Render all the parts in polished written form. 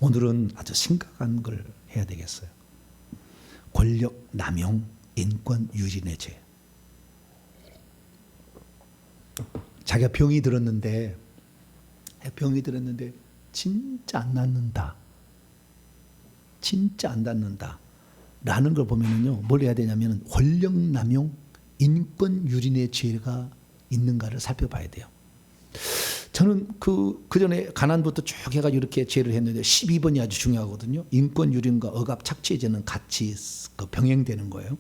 오늘은 아주 심각한 걸 해야 되겠어요. 권력 남용, 인권 유린의 죄. 자기가 병이 들었는데 진짜 안 낫는다. 진짜 안 낫는다. 라는 걸 보면은요, 뭘 해야 되냐면 권력 남용, 인권 유린의 죄가 있는가를 살펴봐야 돼요. 저는 그 전에 가난부터 쭉 해가지고 이렇게 죄를 했는데 12번이 아주 중요하거든요. 인권 유린과 억압 착취의 죄는 같이 병행되는 거예요.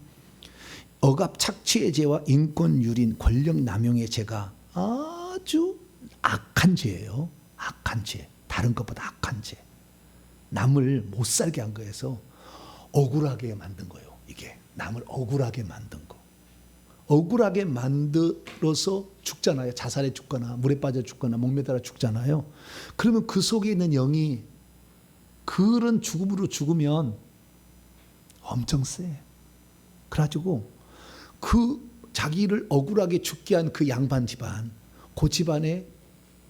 억압 착취의 죄와 인권 유린, 권력 남용의 죄가 아주 악한 죄예요. 악한 죄. 다른 것보다 악한 죄. 남을 못 살게 한 거에서 억울하게 만든 거예요. 이게 남을 억울하게 만든 거. 억울하게 만들어서 죽잖아요. 자살해 죽거나 물에 빠져 죽거나 목매달아 죽잖아요. 그러면 그 속에 있는 영이 그런 죽음으로 죽으면 엄청 세. 그래가지고 그 자기를 억울하게 죽게 한 그 양반 집안, 그 집안에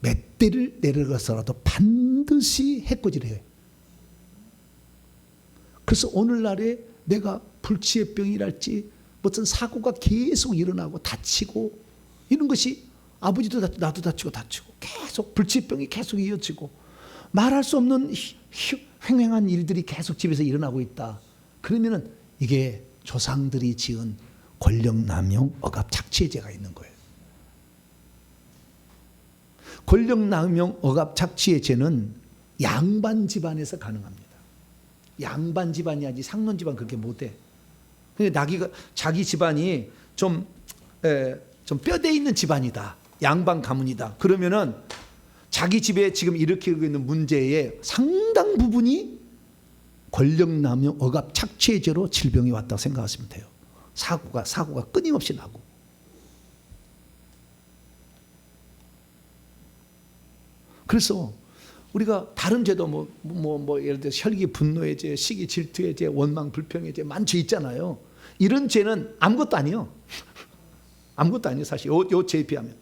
몇 대를 내려가서라도 반드시 해코지를 해요. 그래서 오늘날에 내가 불치의병이랄지 무슨 사고가 계속 일어나고 다치고 이런 것이 아버지도 다치고 나도 다치고 계속 불치병이 계속 이어지고 말할 수 없는 횡행한 일들이 계속 집에서 일어나고 있다. 그러면은 이게 조상들이 지은 권력 남용, 억압 착취의 죄가 있는 거예요. 권력 남용, 억압 착취의 죄는 양반 집안에서 가능합니다. 양반 집안이 아니지 상론 집안 그렇게 못해. 자기 집안이 좀 뼈대 있는 집안이다. 양반 가문이다. 그러면은 자기 집에 지금 일으키고 있는 문제의 상당 부분이 권력 남용, 억압 착취의 죄로 질병이 왔다고 생각하시면 돼요. 사고가 끊임없이 나고. 그래서 우리가 다른 죄도 예를 들어 혈기 분노의 죄, 시기 질투의 죄, 원망 불평의 죄 많은 죄 있잖아요. 이런 죄는 아무것도 아니에요. 아무것도 아니에요. 사실 요 죄에 비하면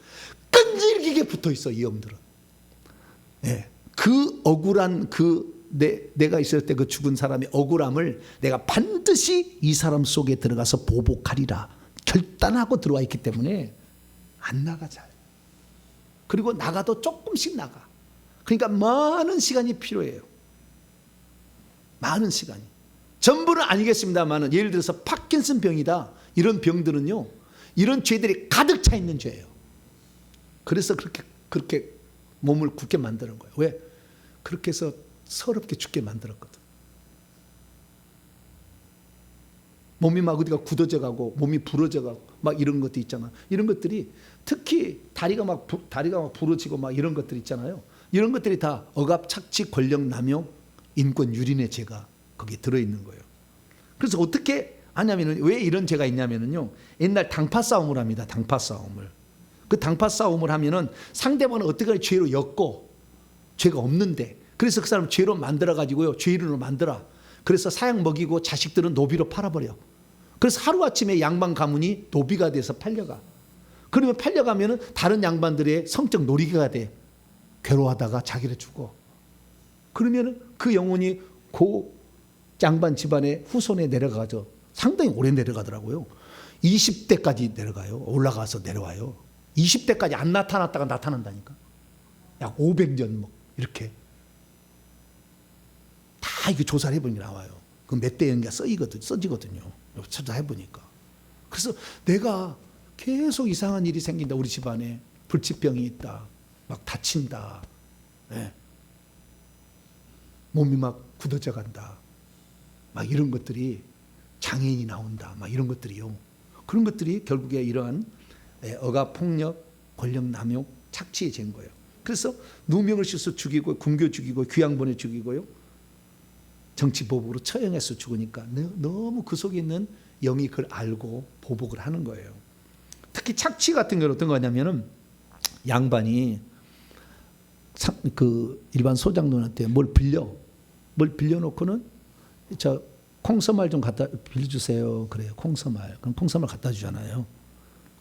끈질기게 붙어 있어 이 영들은. 네. 그 억울한 내가 있을 때 그 죽은 사람의 억울함을 내가 반드시 이 사람 속에 들어가서 보복하리라 결단하고 들어와 있기 때문에 안 나가 잘. 그리고 나가도 조금씩 나가. 그러니까 많은 시간이 필요해요. 많은 시간이. 전부는 아니겠습니다만은 예를 들어서 파킨슨 병이다. 이런 병들은요. 이런 죄들이 가득 차 있는 죄예요. 그래서 그렇게 몸을 굳게 만드는 거예요. 왜? 그렇게 해서 서럽게 죽게 만들었거든. 몸이 막 어디가 굳어져 가고 몸이 부러져 가고 막 이런 것도 있잖아. 이런 것들이 특히 다리가 막 부러지고 막 이런 것들 있잖아요. 이런 것들이 다 억압, 착취, 권력 남용, 인권 유린의 죄가 거기에 들어있는 거예요. 그래서 어떻게 하냐면은 왜 이런 죄가 있냐면은요. 옛날 당파 싸움을 합니다. 당파 싸움을. 그 당파 싸움을 하면은 상대방은 어떻게 죄로 엮고 죄가 없는데 그래서 그 사람 죄로 만들어 가지고요. 죄인으로 만들어. 그래서 사약 먹이고 자식들은 노비로 팔아버려. 그래서 하루아침에 양반 가문이 노비가 돼서 팔려가. 그러면 팔려가면은 다른 양반들의 성적 놀이개가 돼. 괴로워하다가 자기를 죽어. 그러면은 그 영혼이 그 양반 집안의 후손에 내려가죠. 상당히 오래 내려가더라고요. 20대까지 내려가요. 올라가서 내려와요. 20대까지 안 나타났다가 나타난다니까. 약 500년 이렇게. 다 이거 조사를 해보니까 나와요. 그 몇 대인가 써지거든요. 찾아해보니까. 그래서 내가 계속 이상한 일이 생긴다. 우리 집안에 불치병이 있다. 막 다친다. 네. 몸이 막 굳어져 간다. 막 이런 것들이 장애인이 나온다. 막 이런 것들이요. 그런 것들이 결국에 이러한 억압, 폭력, 권력 남용, 착취의 죄인 거예요. 그래서 누명을 씌워서 죽이고 굶겨 죽이고 귀양 보내 죽이고요. 정치 보복으로 처형해서 죽으니까 너무 그 속에 있는 영이 그걸 알고 보복을 하는 거예요. 특히 착취 같은 경우는 어떤 거냐면은 양반이 그 일반 소장농한테 뭘 빌려놓고는 저 콩서말 좀 갖다 빌려주세요. 그래요. 콩서말. 그럼 콩서말 갖다 주잖아요.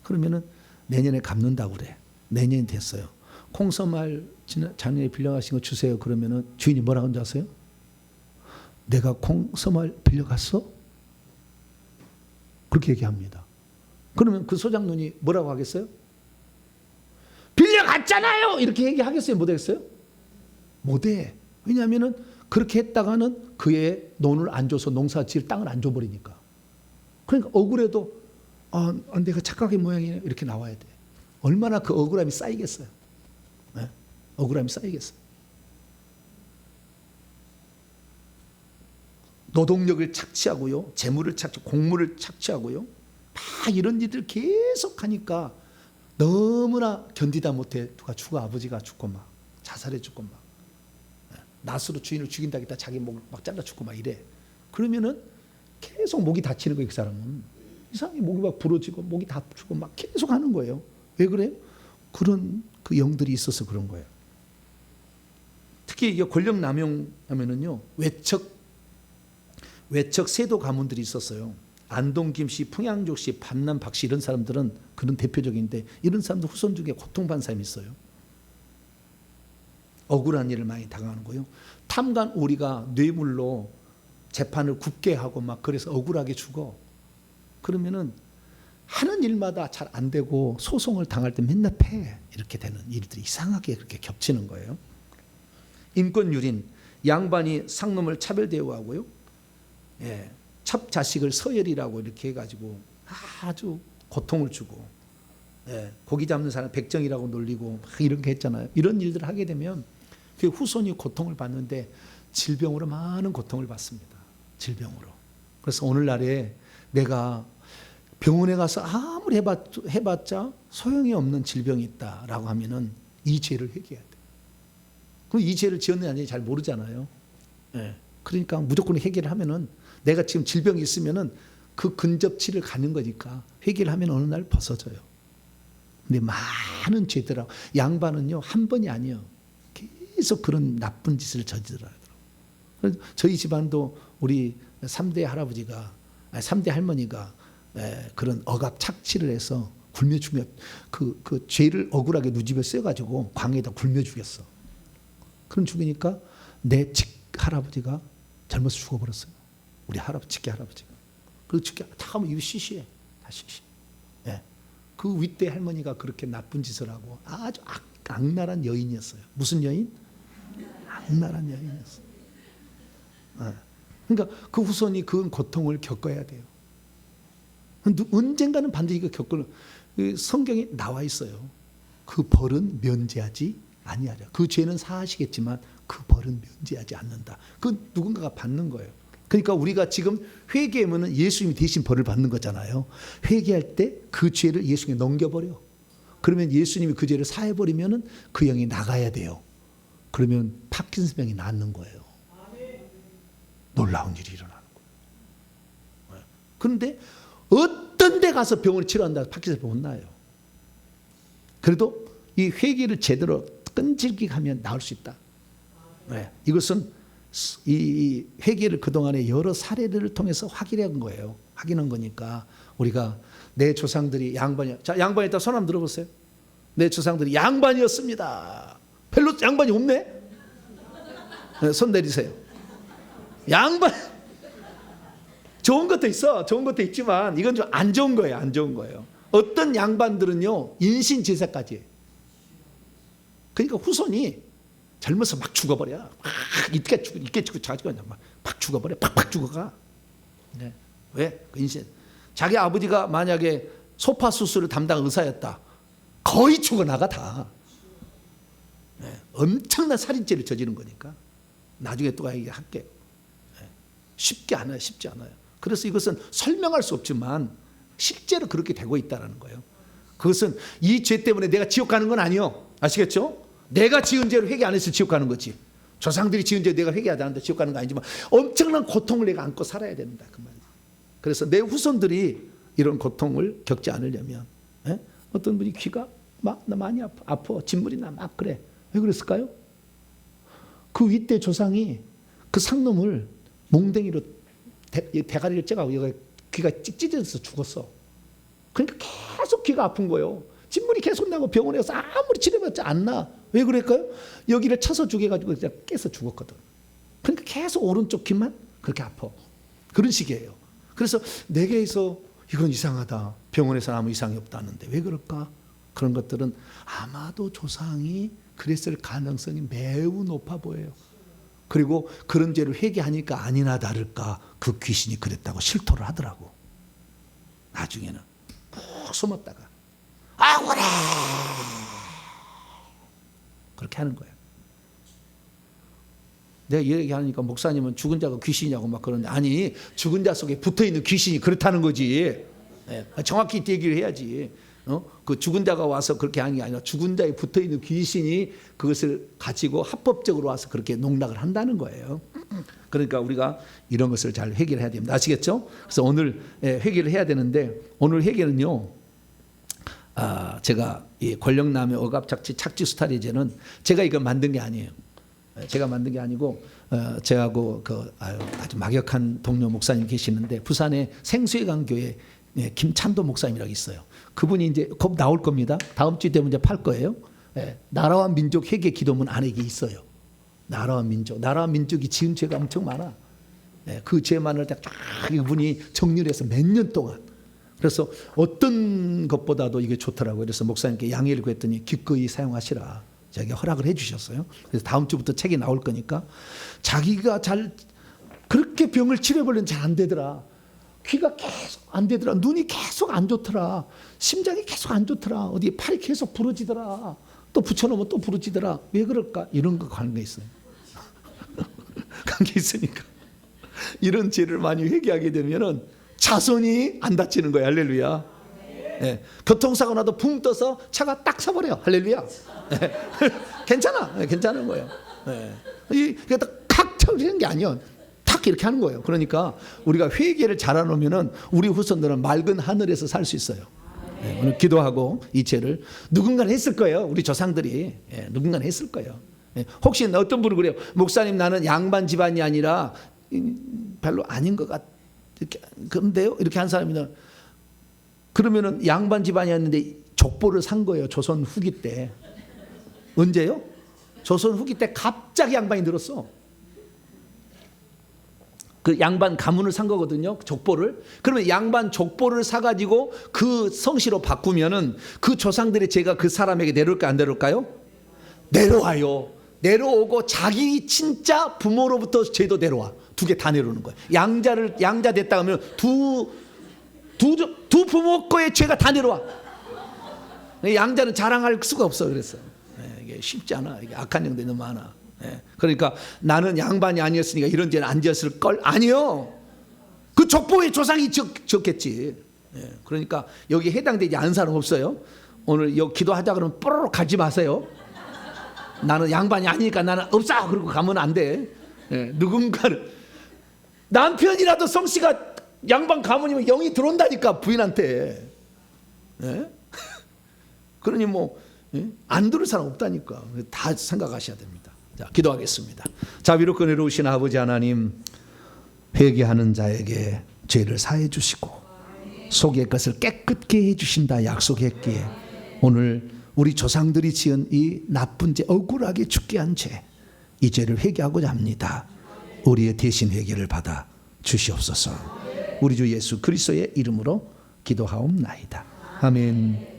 그러면은 내년에 갚는다고 그래. 내년이 됐어요. 콩서말 작년에 빌려가신 거 주세요. 그러면은 주인이 뭐라고 하는지 아세요? 내가 콩섬을 빌려갔어? 그렇게 얘기합니다. 그러면 그 소장농이 뭐라고 하겠어요? 빌려갔잖아요! 이렇게 얘기하겠어요? 못하겠어요? 못해. 왜냐하면 그렇게 했다가는 그의 논을 안 줘서 농사 지을 땅을 안 줘버리니까. 그러니까 억울해도 내가 착각의 모양이네 이렇게 나와야 돼. 얼마나 그 억울함이 쌓이겠어요. 네? 억울함이 쌓이겠어요. 노동력을 착취하고요, 재물을 착취, 공물을 착취하고요, 막 이런 일들 계속 하니까 너무나 견디다 못해 누가 죽어, 아버지가 죽고 막 자살해 죽고 막 낫으로 주인을 죽인다겠다 자기 목을 막 잘라 죽고 막 이래. 그러면은 계속 목이 다치는 거예요. 그 사람은 이상하게 목이 막 부러지고 목이 다치고 막 계속 하는 거예요. 왜 그래요? 그런 그 영들이 있어서 그런 거예요. 특히 이게 권력 남용하면은요, 외척 세도 가문들이 있었어요. 안동 김씨, 풍양족 씨, 반남 박씨 이런 사람들은 그런 대표적인데, 이런 사람들 후손 중에 고통받는 사람이 있어요. 억울한 일을 많이 당하는 거예요. 탐관 오리가 뇌물로 재판을 굽게 하고 막 그래서 억울하게 죽어. 그러면은 하는 일마다 잘 안 되고 소송을 당할 때 맨날 패. 이렇게 되는 일들이 이상하게 그렇게 겹치는 거예요. 인권유린, 양반이 상놈을 차별 대우하고요, 첩 자식을 서열이라고 이렇게 해가지고 아주 고통을 주고, 고기 잡는 사람 백정이라고 놀리고 막 이렇게 했잖아요. 이런 일들을 하게 되면 그 후손이 고통을 받는데 질병으로 많은 고통을 받습니다. 질병으로. 그래서 오늘날에 내가 병원에 가서 아무리 해봤자 소용이 없는 질병이 있다라고 하면은 이 죄를 회개해야 돼. 그럼 이 죄를 지었느냐 아니냐 잘 모르잖아요. 그러니까 무조건 회개를 하면은, 내가 지금 질병이 있으면은 그 근접치를 가는 거니까 회개를 하면 어느 날 벗어져요. 근데 많은 죄들하고, 양반은요 한 번이 아니에요. 계속 그런 나쁜 짓을 저지르더라고요. 저희 집안도 우리 3대 할아버지가, 3대 할머니가 그런 억압 착취를 해서 굶여 죽여, 그 죄를 억울하게 누집에 써가지고 광에다 굶여 죽였어. 그럼 죽으니까 내 직할아버지가 젊어서 죽어버렸어요. 우리 할아버지, 직계할아버지가. 그리고 직계 다 하면 이거 시시해. 다 시시. 그 윗대 할머니가 그렇게 나쁜 짓을 하고 아주 악랄한 여인이었어요. 무슨 여인? 악랄한 여인이었어요. 그러니까 그 후손이 그 고통을 겪어야 돼요. 언젠가는 반드시 이거 겪을, 성경에 나와 있어요. 그 벌은 면제하지 아니하리라. 그 죄는 사하시겠지만 그 벌은 면제하지 않는다. 그 누군가가 받는 거예요. 그러니까 우리가 지금 회개하면 예수님이 대신 벌을 받는 거잖아요. 회개할 때 그 죄를 예수님께 넘겨버려. 그러면 예수님이 그 죄를 사해버리면 그 영이 나가야 돼요. 그러면 파킨슨병이 낫는 거예요. 놀라운 일이 일어나는 거예요. 그런데 어떤 데 가서 병원을 치료한다고 파킨슨병 못 나요. 그래도 이 회개를 제대로 끈질기게 하면 나을 수 있다. 이것은 이 회개를 그동안에 여러 사례를 통해서 확인한 거예요. 확인한 거니까 우리가 내 조상들이 양반이, 자, 양반이다 손 한번 들어보세요. 내 조상들이 양반이었습니다. 별로 양반이 없네. 손 내리세요. 양반, 좋은 것도 있어. 좋은 것도 있지만 이건 좀 안 좋은 거예요. 안 좋은 거예요. 어떤 양반들은요 인신 제사까지 해요. 그러니까 후손이 젊어서 막 죽어버려. 막 이렇게 죽고 자기가 막 죽어버려. 팍팍 죽어가. 왜? 그 인신. 자기 아버지가 만약에 소파 수술을 담당 의사였다. 거의 죽어나가 다. 엄청난 살인죄를 저지른 거니까. 나중에 또 얘기할게요. 쉽지 않아요. 쉽지 않아요. 그래서 이것은 설명할 수 없지만 실제로 그렇게 되고 있다는 거예요. 그것은 이 죄 때문에 내가 지옥 가는 건 아니에요. 아시겠죠? 내가 지은 죄를 회개 안 했을 지옥 가는 거지. 조상들이 지은 죄 내가 회개하지 않는다 지옥 가는 거 아니지만 엄청난 고통을 내가 안고 살아야 된다 그 말이에요. 그래서 내 후손들이 이런 고통을 겪지 않으려면, 어떤 분이 귀가 막 나 많이 아파 진물이 나 막 그래. 왜 그랬을까요? 그 윗대 조상이 그 상놈을 몽댕이로 대가리를 째가고 귀가 찢어져서 죽었어. 그러니까 계속 귀가 아픈 거예요. 진물이 계속 나고 병원에 가서 아무리 치료받지 않나. 왜 그럴까요? 여기를 쳐서 죽여가지고 깨서 죽었거든. 그러니까 계속 오른쪽 귀만 그렇게 아파. 그런 식이에요. 그래서 내게에서 이건 이상하다. 병원에서는 아무 이상이 없다는데 왜 그럴까? 그런 것들은 아마도 조상이 그랬을 가능성이 매우 높아 보여요. 그리고 그런 죄를 회개하니까 아니나 다를까 그 귀신이 그랬다고 실토를 하더라고. 나중에는 꼭 숨었다가 억울해 그렇게 하는 거예요. 내가 이 얘기하니까 목사님은 죽은 자가 귀신이냐고 막 그러는데, 아니, 죽은 자 속에 붙어있는 귀신이 그렇다는 거지. 정확히 얘기를 해야지. 그 죽은 자가 와서 그렇게 하는 게 아니라 죽은 자에 붙어있는 귀신이 그것을 가지고 합법적으로 와서 그렇게 농락을 한다는 거예요. 그러니까 우리가 이런 것을 잘 해결해야 됩니다. 아시겠죠? 그래서 오늘 해결을 해야 되는데, 오늘 해결은요, 제가 이 권력남용 억압착취 착취수탈의죄는 제가 이걸 만든 게 아니에요. 제가 만든 게 아니고, 저하고 아주 막역한 동료 목사님 계시는데, 부산에 생수의강교회 김찬도 목사님이라고 있어요. 그분이 이제 곧 나올 겁니다. 다음 주 되면 이제 팔 거예요. 나라와 민족 회개 기도문 안에 있어요. 나라와 민족이 지은 죄가 엄청 많아. 그 죄만을 딱 이분이 정리해서 몇 년 동안. 그래서 어떤 것보다도 이게 좋더라고요. 그래서 목사님께 양해를 구했더니 기꺼이 사용하시라. 자기가 허락을 해 주셨어요. 그래서 다음 주부터 책이 나올 거니까, 자기가 그렇게 병을 치료해보려면 잘 안 되더라. 귀가 계속 안 되더라. 눈이 계속 안 좋더라. 심장이 계속 안 좋더라. 어디 팔이 계속 부러지더라. 또 붙여놓으면 또 부러지더라. 왜 그럴까? 이런 거 관계 있어요. 관계 있으니까 이런 죄를 많이 회개하게 되면은 자손이 안 다치는 거예요. 할렐루야. 교통사고 나도 붕 떠서 차가 딱 서버려요. 할렐루야. 괜찮은 거예요. 이게 탁 쳐지는 게 아니에요. 탁 이렇게 하는 거예요. 그러니까 우리가 회개를 잘해놓으면은 우리 후손들은 맑은 하늘에서 살 수 있어요. 오늘 기도하고 이 죄를 누군가는 했을 거예요. 우리 조상들이 누군가는 했을 거예요. 혹시 어떤 분은 그래요. 목사님, 나는 양반 집안이 아니라 별로 아닌 것 같. 그런데요, 이렇게 한 사람이면, 그러면은 양반 집안이었는데 족보를 산 거예요. 조선 후기 때. 언제요? 조선 후기 때 갑자기 양반이 늘었어. 그 양반 가문을 산 거거든요. 족보를. 그러면 양반 족보를 사가지고 그 성씨로 바꾸면은 그 조상들의 죄가 그 사람에게 내려올까 안 내려올까요? 내려와요. 내려오고 자기 친자 부모로부터 죄도 내려와. 두 개 다 내려오는 거예요. 양자 됐다 하면 두 부모 거의 죄가 다 내려와. 양자는 자랑할 수가 없어. 그랬어. 이게 쉽지 않아. 이게 악한 영들이 너무 많아. 그러니까 나는 양반이 아니었으니까 이런 죄는 안 지었을 걸. 아니요. 그 족보의 조상이 지었겠지. 그러니까 여기 해당되지 않은 사람 없어요. 오늘 여기 기도하자 그러면 뽀로로 가지 마세요. 나는 양반이 아니니까 나는 없어. 그러고 가면 안 돼. 누군가는 남편이라도 성씨가 양반 가문이면 영이 들어온다니까, 부인한테. 그러니 안 들을 사람 없다니까. 다 생각하셔야 됩니다. 자, 기도하겠습니다. 자비롭고 은혜로우신 아버지 하나님, 회개하는 자에게 죄를 사해 주시고 속의 것을 깨끗게 해 주신다 약속했기에, 오늘 우리 조상들이 지은 이 나쁜 죄, 억울하게 죽게 한 죄, 이 죄를 회개하고자 합니다. 우리의 대신 회개를 받아 주시옵소서. 우리 주 예수 그리스도의 이름으로 기도하옵나이다. 아멘.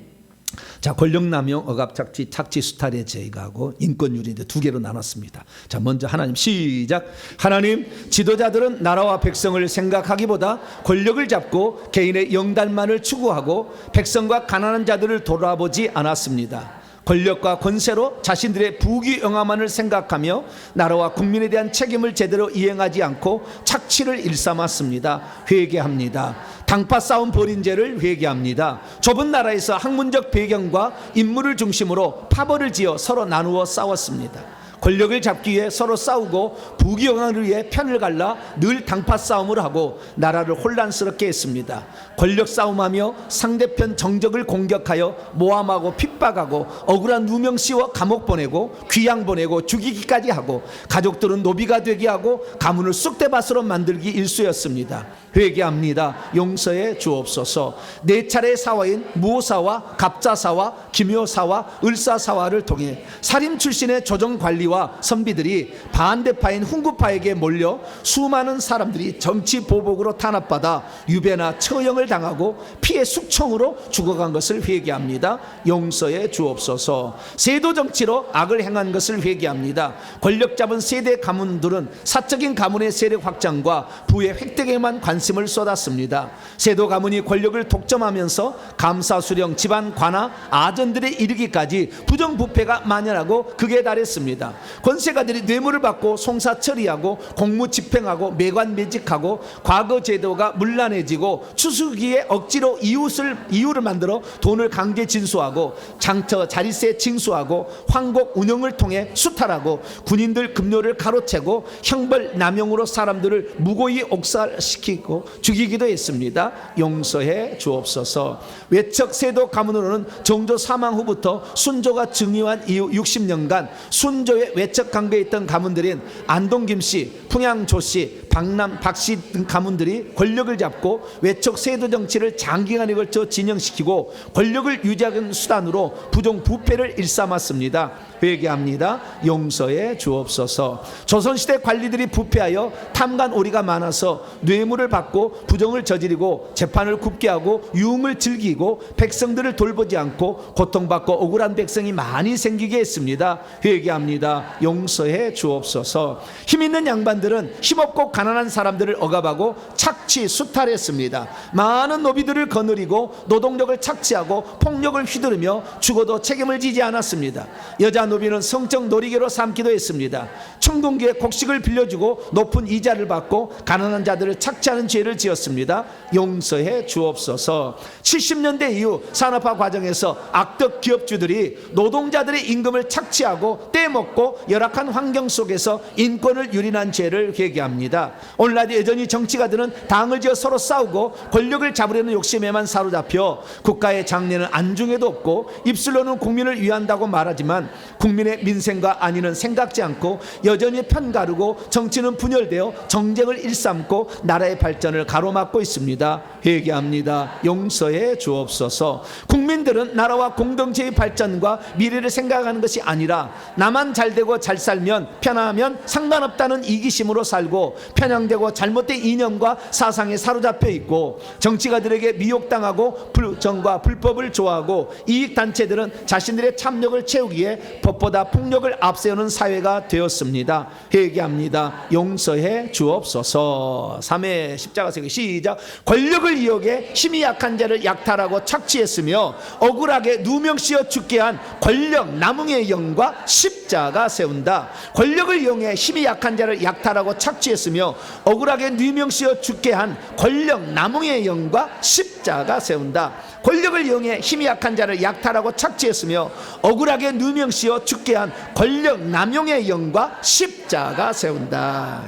자, 권력남용 억압착취 착취수탈의 죄하고 인권유린인데 두 개로 나눴습니다. 자, 먼저 하나님, 시작. 하나님, 지도자들은 나라와 백성을 생각하기보다 권력을 잡고 개인의 영달만을 추구하고 백성과 가난한 자들을 돌아보지 않았습니다. 권력과 권세로 자신들의 부귀영화만을 생각하며 나라와 국민에 대한 책임을 제대로 이행하지 않고 착취를 일삼았습니다. 회개합니다. 당파 싸움 벌인 죄를 회개합니다. 좁은 나라에서 학문적 배경과 인물을 중심으로 파벌을 지어 서로 나누어 싸웠습니다. 권력을 잡기 위해 서로 싸우고 부귀영화를 위해 편을 갈라 늘 당파 싸움을 하고 나라를 혼란스럽게 했습니다. 권력 싸움하며 상대편 정적을 공격하여 모함하고 핍박하고 억울한 누명 씌워 감옥 보내고 귀양 보내고 죽이기까지 하고 가족들은 노비가 되게 하고 가문을 쑥대밭으로 만들기 일쑤였습니다. 회개합니다. 용서해 주옵소서. 네 차례의 사화인 무오사와 갑자사와 기묘사와 을사사화를 통해 살인 출신의 조정관리 머리와 선비들이 반대파인 훈구파에게 몰려 수많은 사람들이 정치 보복으로 탄압받아 유배나 처형을 당하고 피해 숙청으로 죽어간 것을 회개합니다. 용서해 주옵소서. 세도 정치로 악을 행한 것을 회개합니다. 권력 잡은 세대 가문들은 사적인 가문의 세력 확장과 부의 획득에만 관심을 쏟았습니다. 세도 가문이 권력을 독점하면서 감사수령, 집안 관아, 아전들에 이르기까지 부정부패가 만연하고 극에 달했습니다. 권세가들이 뇌물을 받고 송사 처리하고 공무 집행하고 매관 매직하고 과거 제도가 문란해지고 추수기에 억지로 이유를 만들어 돈을 강제 진수하고 장터 자릿세 징수하고 황곡 운영을 통해 수탈하고 군인들 급료를 가로채고 형벌 남용으로 사람들을 무고히 옥살시키고 죽이기도 했습니다. 용서해 주옵소서. 외척 세도 가문으로는 정조 사망 후부터 순조가 즉위한 이후 60년간 순조의 외척 관계에 있던 가문들인 안동 김씨, 풍양 조씨, 박남 박씨 등 가문들이 권력을 잡고 외척 세도 정치를 장기간에 걸쳐 진영시키고 권력을 유지하는 수단으로 부정 부패를 일삼았습니다. 회개합니다. 용서해 주옵소서. 조선시대 관리들이 부패하여 탐관 오리가 많아서 뇌물을 받고 부정을 저지르고 재판을 굽게 하고 유흥을 즐기고 백성들을 돌보지 않고 고통받고 억울한 백성이 많이 생기게 했습니다. 회개합니다. 용서해 주옵소서. 힘있는 양반들은 힘없고 가난한 사람들을 억압하고 착취 수탈했습니다. 많은 노비들을 거느리고 노동력을 착취하고 폭력을 휘두르며 죽어도 책임을 지지 않았습니다. 여자 노비는 성적 놀이개로 삼기도 했습니다. 충동기에 곡식을 빌려주고 높은 이자를 받고 가난한 자들을 착취하는 죄를 지었습니다. 용서해 주옵소서. 70년대 이후 산업화 과정에서 악덕 기업주들이 노동자들의 임금을 착취하고 떼먹고 열악한 환경 속에서 인권을 유린한 죄를 회개합니다. 오늘날 여전히 정치가들은 당을 지어 서로 싸우고 권력을 잡으려는 욕심에만 사로잡혀 국가의 장래는 안중에도 없고 입술로는 국민을 위한다고 말하지만 국민의 민생과 안위는 생각지 않고 여전히 편가르고 정치는 분열되어 정쟁을 일삼고 나라의 발전을 가로막고 있습니다. 회개합니다. 용서해 주옵소서. 국민들은 나라와 공동체의 발전과 미래를 생각하는 것이 아니라 나만 잘되고 잘 살면 편하면 상관없다는 이기심으로 살고 편향되고 잘못된 이념과 사상에 사로잡혀 있고 정치가들에게 미혹당하고 불정과 불법을 좋아하고 이익단체들은 자신들의 참력을 채우기에 법보다 폭력을 앞세우는 사회가 되었습니다. 회개합니다. 용서해 주옵소서. 3회 십자가 세기 시작. 권력을 이용해 힘이 약한 자를 약탈하고 착취했으며 억울하게 누명씌워 죽게 한 권력 남용의 영과 십자가 세운다. 권력을 이용해 힘이 약한 자를 약탈하고 착취했으며 억울하게 누명씌워 죽게 한 권력 남용의 영과 십자가 세운다. 권력을 이용해 힘이 약한 자를 약탈하고 착취했으며 억울하게 누명씌워 죽게 한 권력 남용의 영과 십자가 세운다.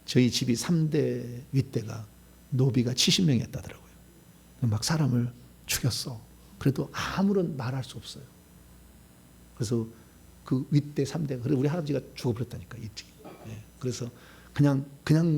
저희 집이 3대 윗대가 노비가 70명이었다더라고요. 막 사람을 죽였어. 그래도 아무런 말할 수 없어요. 그래서 그 윗대 3대가, 그래 우리 할아버지가 죽어버렸다니까 일찍. 그래서 그냥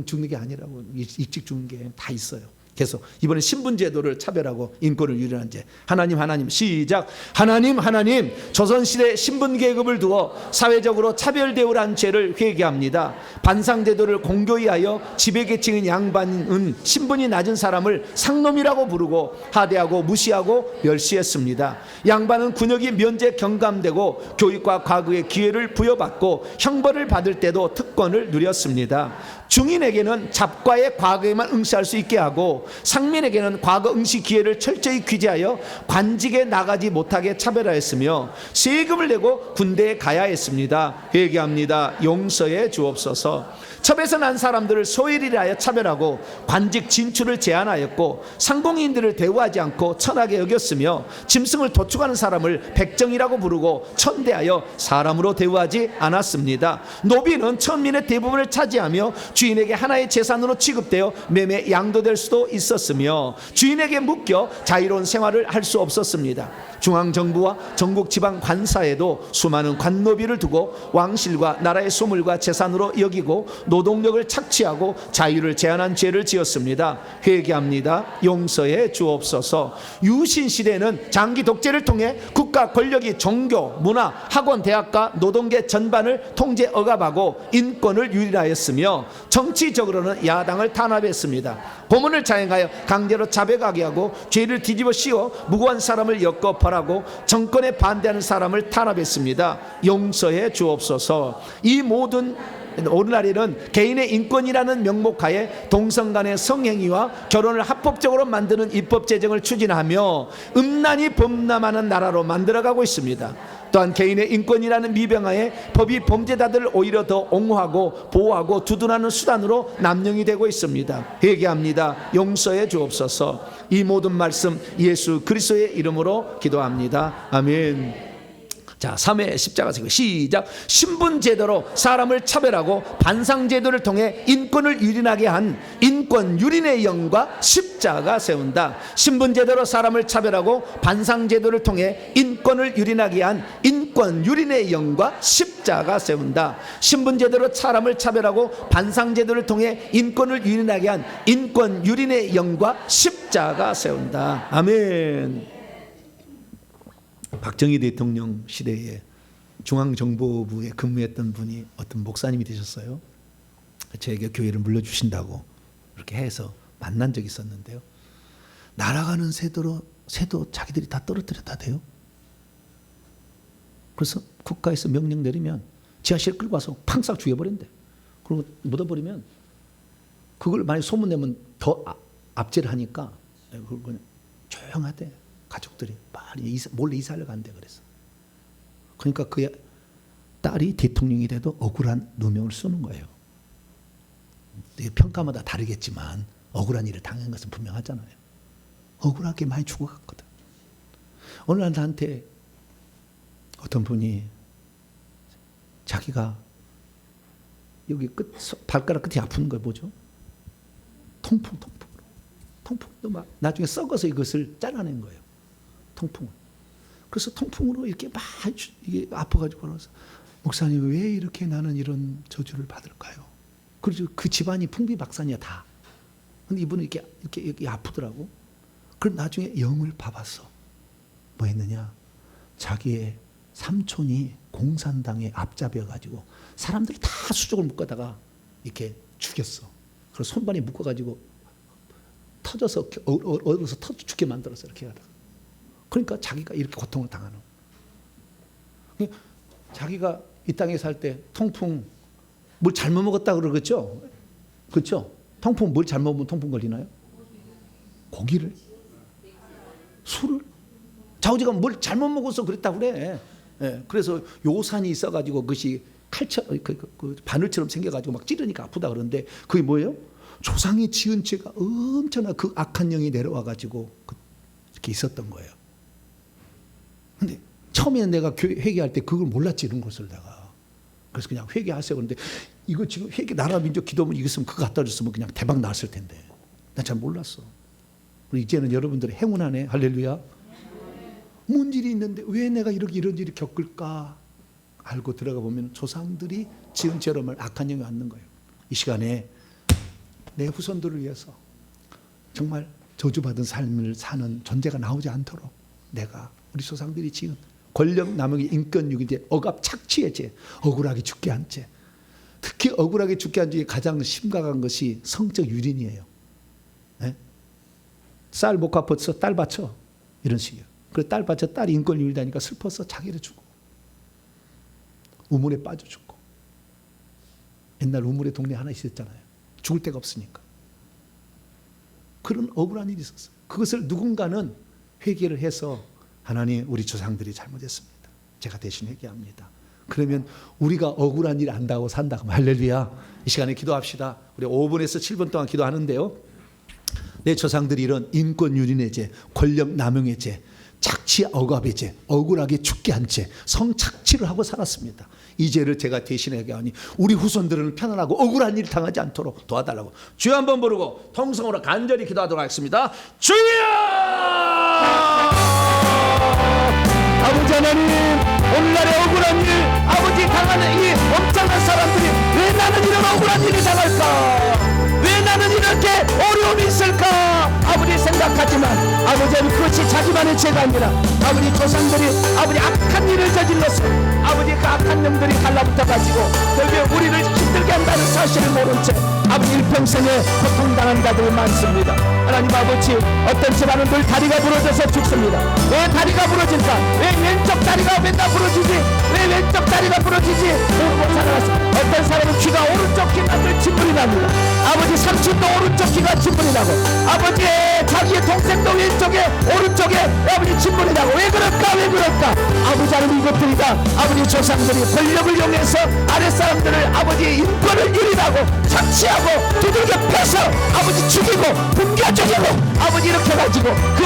죽는 게 아니라고, 일찍 죽는 게 다 있어요. 계속 이번에 신분제도를 차별하고 인권을 유린한 죄. 하나님 시작. 하나님 조선시대 신분계급을 두어 사회적으로 차별대우란 죄를 회개합니다. 반상제도를 공교히 하여 지배계층인 양반은 신분이 낮은 사람을 상놈이라고 부르고 하대하고 무시하고 멸시했습니다. 양반은 군역이 면제 경감되고 교육과 과거의 기회를 부여받고 형벌을 받을 때도 특권을 누렸습니다. 중인에게는 잡과의 과거에만 응시할 수 있게 하고 상민에게는 과거 응시 기회를 철저히 규제하여 관직에 나가지 못하게 차별하였으며 세금을 내고 군대에 가야 했습니다. 회개합니다. 용서해 주옵소서. 첩에서 난 사람들을 소일이라 하여 차별하고 관직 진출을 제한하였고 상공인들을 대우하지 않고 천하게 여겼으며 짐승을 도축하는 사람을 백정이라고 부르고 천대하여 사람으로 대우하지 않았습니다. 노비는 천민의 대부분을 차지하며 주인에게 하나의 재산으로 취급되어 매매 양도될 수도 있었으며 주인에게 묶여 자유로운 생활을 할 수 없었습니다. 중앙정부와 전국 지방 관사에도 수많은 관노비를 두고 왕실과 나라의 소물과 재산으로 여기고 노동력을 착취하고 자유를 제한한 죄를 지었습니다. 회개합니다. 용서해 주옵소서. 유신 시대에는 장기 독재를 통해 국가 권력이 종교, 문화, 학원, 대학과 노동계 전반을 통제 억압하고 인권을 유린하였으며 정치적으로는 야당을 탄압했습니다. 고문을 자행하여 강제로 자백하게 하고 죄를 뒤집어 씌워 무고한 사람을 엮어 벌하고 정권에 반대하는 사람을 탄압했습니다. 용서해 주옵소서. 이 모든 오늘날에는 개인의 인권이라는 명목하에 동성 간의 성행위와 결혼을 합법적으로 만드는 입법 제정을 추진하며 음란이 범람하는 나라로 만들어가고 있습니다. 또한 개인의 인권이라는 미병하에 법이 범죄자들을 오히려 더 옹호하고 보호하고 두둔하는 수단으로 남용이 되고 있습니다. 회개합니다. 용서해 주옵소서. 이 모든 말씀 예수 그리스도의 이름으로 기도합니다. 아멘. 자, 3회 십자가 세고 시작. 신분제도로 사람을 차별하고 반상제도를 통해 인권을 유린하게 한 인권 유린의 영과 십자가 세운다. 신분제도로 사람을 차별하고 반상제도를 통해 인권을 유린하게 한 인권 유린의 영과 십자가 세운다. 신분제도로 사람을 차별하고 반상제도를 통해 인권을 유린하게 한 인권 유린의 영과 십자가 세운다. 아멘. 박정희 대통령 시대에 중앙정보부에 근무했던 분이 어떤 목사님이 되셨어요. 저에게 교회를 물려주신다고 그렇게 해서 만난 적이 있었는데요. 날아가는 새도 자기들이 다 떨어뜨렸다 대요. 그래서 국가에서 명령 내리면 지하실 끌고 와서 팡싹 죽여버린대. 그리고 묻어버리면 그걸 만약 소문내면 더 압제를 하니까 그걸 그냥 조용하대. 가족들이 빨리 몰래 이사를 간대. 그래서 그러니까 그의 딸이 대통령이 돼도 억울한 누명을 쓰는 거예요. 평가마다 다르겠지만 억울한 일을 당한 것은 분명하잖아요. 억울하게 많이 죽어갔거든. 어느 날 나한테 어떤 분이 자기가 여기 발가락 끝이 아픈 걸 뭐죠? 통풍으로 막 나중에 썩어서 이것을 잘라낸 거예요. 통풍을. 그래서 통풍으로 이렇게 막 이게 아파가지고 그래서 목사님 왜 이렇게 나는 이런 저주를 받을까요? 그래서 그 집안이 풍비박산이야 다. 근데 이분은 이렇게 아프더라고. 그럼 나중에 영을 봐봤어. 뭐 했느냐? 자기의 삼촌이 공산당에 앞잡혀가지고 사람들이 다 수족을 묶어다가 이렇게 죽였어. 그래서 손발이 묶어가지고 터져서 얼어서 터져 죽게 만들었어. 이렇게 하다가. 그러니까 자기가 이렇게 고통을 당하는. 자기가 이 땅에 살 때 통풍 뭘 잘못 먹었다 그러겠죠? 그렇죠? 통풍 뭘 잘못 먹으면 통풍 걸리나요? 고기를? 술을? 자우지가 뭘 잘못 먹어서 그랬다고 그래. 예, 그래서 요산이 있어가지고 그것이 그 바늘처럼 생겨가지고 막 찌르니까 아프다 그러는데 그게 뭐예요? 조상이 지은 죄가 엄청나 그 악한 영이 내려와가지고 이렇게 있었던 거예요. 근데 처음에는 내가 회개할 때 그걸 몰랐지 이런 것을 내가. 그래서 그냥 회개하세요. 그런데 이거 지금 회개 나라 민족 기도문 이겼으면 그거 갖다 줬으면 그냥 대박 났을 텐데. 난 잘 몰랐어. 그리고 이제는 여러분들이 행운하네. 할렐루야. 문질이 있는데 왜 내가 이런 일을 겪을까 알고 들어가 보면 조상들이 지은 죄로만 악한 영이 왔는 거예요. 이 시간에 내 후손들을 위해서 정말 저주받은 삶을 사는 존재가 나오지 않도록 내가 우리 조상들이 지은 권력 남용의 인권유기죄, 억압 착취의 죄, 억울하게 죽게 한 죄. 특히 억울하게 죽게 한 죄에 가장 심각한 것이 성적 유린이에요. 네? 쌀 못 갚았어, 딸 바쳐. 이런 식이에요. 그래 딸 바쳐 딸이 인권 유린하니까 슬퍼서 자기를 주고 우물에 빠져 죽고. 옛날 우물에 동네 하나 있었잖아요. 죽을 데가 없으니까. 그런 억울한 일이 있었어요. 그것을 누군가는 회개를 해서 하나님 우리 조상들이 잘못했습니다. 제가 대신 회개합니다. 그러면 우리가 억울한 일 안다고 산다. 할렐루야. 이 시간에 기도합시다. 우리 5분에서 7분 동안 기도하는데요. 내 조상들이 이런 인권 유린의 죄, 권력 남용의 죄, 착취 억압의 죄, 억울하게 죽게 한 죄, 성착취를 하고 살았습니다. 이 죄를 제가 대신하게 하니 우리 후손들은 편안하고 억울한 일 당하지 않도록 도와달라고 주여 한번 부르고 통성으로 간절히 기도하도록 하겠습니다. 주여! 아버지 하나님, 오늘날의 억울한 일, 아버지 당하는 이 엄청난 사람들이 왜 나는 이런 억울한 일이 당할까? 왜 나는 이렇게 어려움이 있을까? 아버지 생각하지만 아버지는 그것이 자기만의 죄가 아니라 아버지 조상들이 아버지 악한 일을 저질러서 아버지 그 악한 놈들이 달라붙어가지고 결국 우리를 힘들게 한다는 사실을 모른 채 아버지 일평생에 고통당한 자들이 많습니다. 하나님 아버지, 어떤 집안은 늘 다리가 부러져서 죽습니다. 왜 다리가 부러질까? 왜 왼쪽 다리가 맨날 부러지지? 왜 왼쪽 다리가 부러지지? 모르고 살아갔어. 어떤 사람은 귀가 오른쪽 귀가 늘 진물이 납니다. 아버지 삼촌도 오른쪽 귀가 진물이 나고 아버지의 자기의 동생도 왼쪽에 오른쪽에 아버지 진물이 나고 왜 그럴까? 왜 그럴까? 아버지 하는 이것들이 다 아버지 조상들이 권력을 이용해서 아랫사람들을 아버지의 인권을 유린하고 착취하고 두들겨 패서 아버지 죽이고 붕괴적이고 아버지 이렇게 가지고 그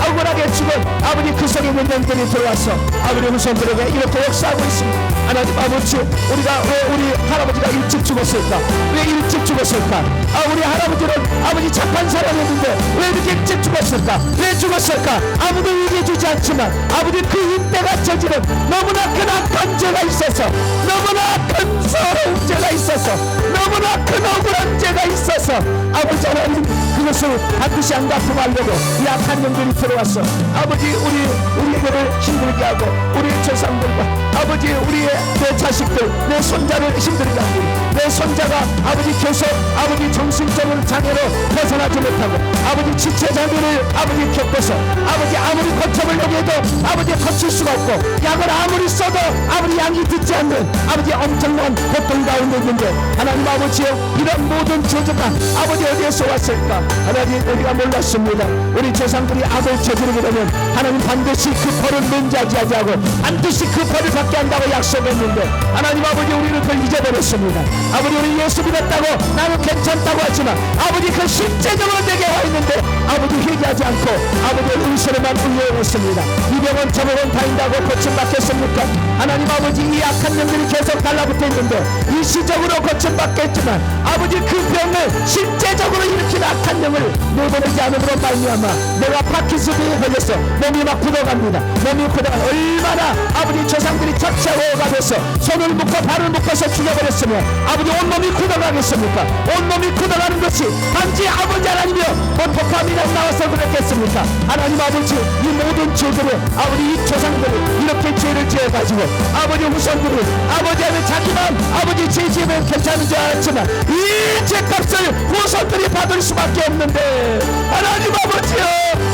억울하게 죽은 아버지 그 속에 있는 영들이 들어와서 아버지 후손들에게 이렇게 역사하고 있습니다. 하나님 아버지, 우리가 왜 우리 할아버지가 일찍 죽었을까? 왜 일찍 죽었을까? 우리 할아버지는 아버지 착한 사람이었는데 왜 이렇게 일찍 죽었을까? 왜 죽었을까? 아무도 얘기해주지 않지만 아버지 그 이때가 저지른 너무나 큰 악한 죄가 있어서 너무나 큰 서러운 죄가 있어서 너무나 큰 억울한 죄가 있어서 아버지 하나님 그것을 반드시 안 갚고 하려고 이 악한 영들이 들어왔어 아버지 우리에게를 힘들게 하고 우리 조상들과 아버지 우리의 내 자식들 내 손자를 힘들게 하고 내 손자가 아버지 계속 아버지 정신적으로 장애로 벗어나지 못하고 아버지 지체장애를 아버지 겪어서 아버지 아무리 거점을 여기에도 아버지 거칠 수가 없고 약을 아무리 써도 아버지 양이 듣지 않는 아버지 엄청난 고통 가운데 있는데 하나님 아버지여 이런 모든 저주가 아버지 어디에서 왔을까? 하나님 우리가 몰랐습니다. 우리 조상들이 악을 저지르게 되면 하나님 반드시 그 벌을 면제하지 하고 반드시 그 벌을 받게 한다고 약속했는데 하나님 아버지 우리는 그걸 잊어버렸습니다. 아버지 우리 예수 믿었다고 나는 괜찮다고 하지만 아버지 그 실제적으로 내게 와 있는데 아버지 회개하지 않고 아버지의 의술에만 의뢰했습니다. 이 병은 저 병은 다닌다고 고침받겠습니까? 하나님 아버지 이 악한 영들이 계속 달라붙어 있는데 일시적으로 고침받겠지만 아버지 그 병을 실제적으로 일으킨 악한 영을 내보내지 않음으로 말미암아 내가 파킨슨에 걸려서 몸이 막 굳어갑니다. 몸이 굳어가 얼마나 아버지 조상들이 착취하고 가면서 손을 묶어 발을 묶어서 죽여버렸으면 아버지 온몸이 굳어가겠습니까? 온몸이 굳어가는 것이 단지 아버지 하나님이여 도파민이 나와서 그랬겠습니까? 하나님 아버지 이 모든 죄들을 아버지 이 조상들이 이렇게 죄를 지어가지고 아버지 후손들이 아버지 하면 자기만 아버지 죄 지으면 괜찮은 줄 알았지만 이 죄값을 후손들이 받을 수밖에 없는데 하나님 아버지여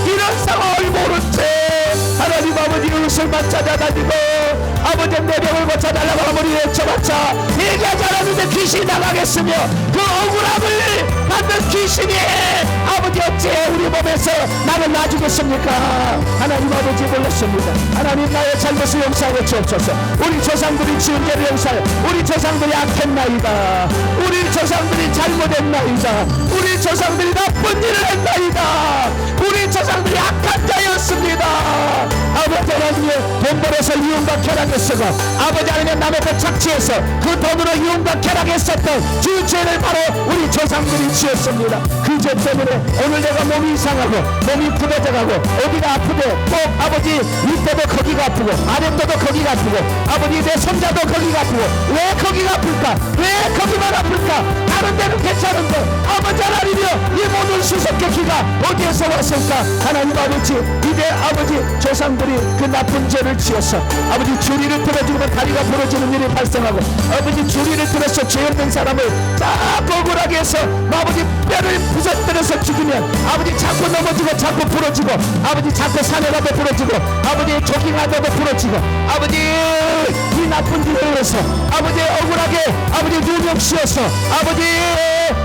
이런 상황을 모른 채 하나님 아버지 의술만 찾아다니고 아버지 내 병을 고쳐달라고 아무리 외쳐봤자 얘기하지 않았는데 귀신이 나가겠으며 그 억울함을 받는 귀신이 아버지 어찌 우리 몸에서 나를 놔주겠습니까? 하나님 아버지 몰랐습니다. 하나님 나의 잘못을 용서하여 주옵소서. 우리 조상들이 지은 죄를 용서하여 우리 조상들이 악했나이다. 우리 조상들이 잘못했나이다. 우리 조상들이 나쁜 일을 했나이다. 우리 조상들이 악한 자였습니다. 아버지 하나님의 돈 벌어서 이윤과 쾌락에 쓰고 아버지 하나님 남의 것 착취해서 그 돈으로 이윤과 쾌락에 썼던 그 죄를 바로 우리 조상들이 지었습니다. 그 죄 때문에 오늘 내가 몸이 이상하고 몸이 부러져가고 어디가 아프대 꼭 아버지 윗배도 거기가 아프고 아랫배도 거기가 아프고 아버지 내 손자도 거기가 아프고 왜 거기가 아플까? 왜 거기만 아플까? 다른 데는 괜찮은데 아버지 하나님이여 이 모든 수수께끼가 어디에서 왔을까? 하나님 아버지 이제 아버지 조상들이 그 나쁜 죄를 지어서 아버지 주리를 들어주면 다리가 부러지는 일이 발생하고 아버지 주리를 들어서 죄 없는 사람을 딱 억울하게 해서 아버지 뼈를 부서뜨려서 죽이면 아버지 자꾸 넘어지고 자꾸 부러지고 아버지 자꾸 산에 가도 부러지고 아버지 조깅하다도 부러지고 아버지 이 나쁜 일을 해서 아버지 억울하게 아버지 누명 씌워서 아버지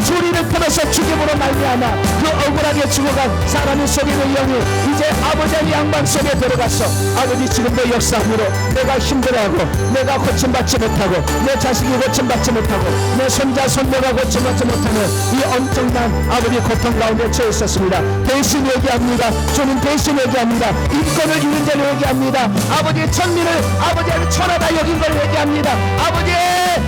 소리를 들어서 죽임으로 말미암아 그 억울하게 죽어간 사람의 속에는 영이 이제 아버지의 양반 속에 들어갔어. 아버지 지금도 역사함으로 내가 힘들어하고 내가 고침받지 못하고 내 자식이 고침받지 못하고 내 손자 손녀가 고침받지 못하는 이 엄청난 아버지 고통 가운데 처해 있었습니다. 대신 얘기합니다. 주님 대신 얘기합니다. 인권을 잃은 자를 얘기합니다. 아버지의 천민을 아버지의 천하다 여긴 걸 얘기합니다. 아버지의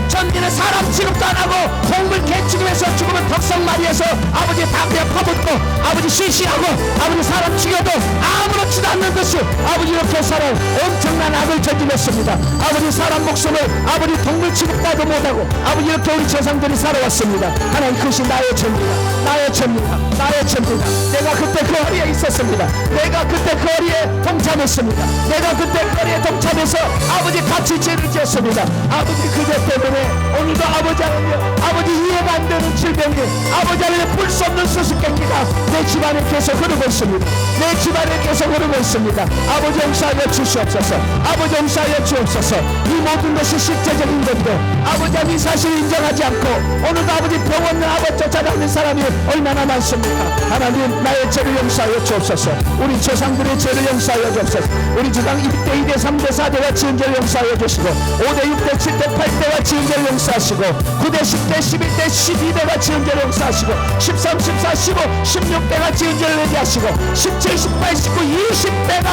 천민은 사람 취급도 안 하고 동물 개 취급해서 죽으면 덕성마리에서 아버지 담배 퍼붓고 아버지 시시하고 아버지 사람 죽여도 아무렇지도 않는 듯이 아버지 이렇게 살아 엄청난 악을 저질렀습니다. 아버지 사람 목숨을 아버지 동물 취급도 못하고 아버지 이렇게 우리 조상들이 살아왔습니다. 하나님 그것이 나의 죄입니다. 나의 죄입니다. 나의 죄입니다. 내가 그때 그 허리에 있었습니다. 내가 그때 그 허리에 동참했습니다. 내가 그때 그 허리에 동참해서 아버지 같이 죄를 지었습니다. 아버지 그죄 때문에 오늘도 아버지 하나님 아버지 이해가 안 되는 질병이 아버지 하나님 풀 수 없는 수수께끼가 내 집안에 계속 흐르고 있습니다. 내 집안에 계속 흐르고 있습니다. 아버지 용서하여 주시옵소서. 아버지 용서하여 주옵소서. 이 모든 것이 실제적인 건데 아버지 하나님 사실 인정하지 않고 오늘도 아버지 병원을 아버지 쫓아다니는 사람이 얼마나 많습니까? 하나님 나의 죄를 용서하여 주옵소서. 우리 조상들의 죄를 용서하여 주옵소서. 우리 주당 1대 2대 3대 4대와 지은 죄를 용서하여 주시고 5대 6대 7대 8대와 지은 죄를 용서하시고 9대 10대 11대 12대가 지은 죄를 용서하시고 13, 14, 15, 16대가 지은 죄를 회개하시고 17, 18, 19, 20대가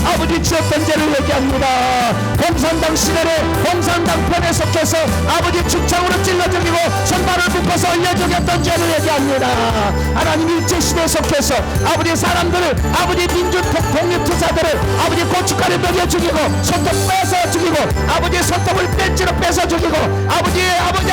아버지 지었던 죄를 회개합니다. 공산당 시대에 공산당 편에 속해서 아버지 축창으로 찔러 죽이고 손발을 묶어서 올려 죽였던 죄를 회개합니다. 하나님 일제시대에 속해서 아버지 사람들을 아버지 민주 독립투사들을 아버지 고춧가루 먹여 죽이고 손톱 빼서 죽이고 아버지 손톱을 뺀지로 빼서 죽이고 아버지